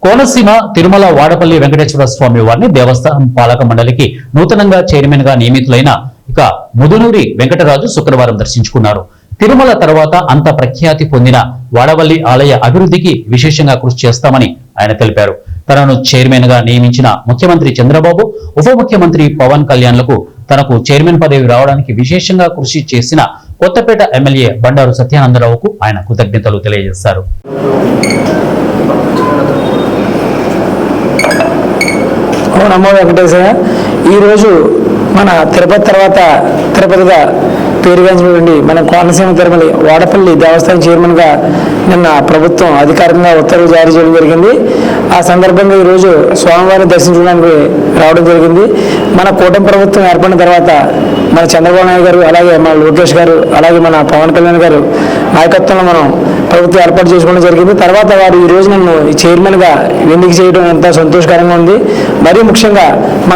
కోనసీమ తిరుమల వాడపల్లి వెంకటేశ్వర స్వామి వారిని దేవస్థానం పాలక మండలికి నూతనంగా చైర్మన్ గా నియమితులైన ముదునూరి వెంకటరాజు శుక్రవారం దర్శించుకున్నారు. తిరుమల తర్వాత అంత ప్రఖ్యాతి పొందిన వాడవల్లి ఆలయ అభివృద్ధికి విశేషంగా కృషి చేస్తామని ఆయన తెలిపారు. తనను చైర్మన్ గా నియమించిన ముఖ్యమంత్రి చంద్రబాబు, ఉప ముఖ్యమంత్రి పవన్ కళ్యాణ్లకు తనకు చైర్మన్ పదవి రావడానికి విశేషంగా కృషి చేసిన కొత్తపేట ఎమ్మెల్యే బండారు సత్యానందరావుకు ఆయన కృతజ్ఞతలు తెలియజేశారు. నమో వెంకటేశ్వర. ఈరోజు మన తిరుపతి తర్వాత తిరుపతిగా పేరుగాంచినటువంటి మన కోనసీమ తిరుమల వాడపల్లి దేవస్థానం చైర్మన్గా నిన్న ప్రభుత్వం అధికారికంగా ఉత్తర్వులు జారీ చేయడం జరిగింది. ఆ సందర్భంగా ఈరోజు స్వామివారిని దర్శించడానికి రావడం జరిగింది. మన కూటమి ప్రభుత్వం ఏర్పడిన తర్వాత మన చంద్రబాబు నాయుడు గారు, అలాగే మన లోకేష్ గారు, అలాగే మన పవన్ కళ్యాణ్ గారు నాయకత్వంలో మనం ప్రభుత్వం ఏర్పాటు చేసుకోవడం జరిగింది. తర్వాత వారు ఈరోజు నన్ను చైర్మన్గా ఎన్నిక చేయడం ఎంతో సంతోషకరంగా ఉంది. మరీ ముఖ్యంగా మన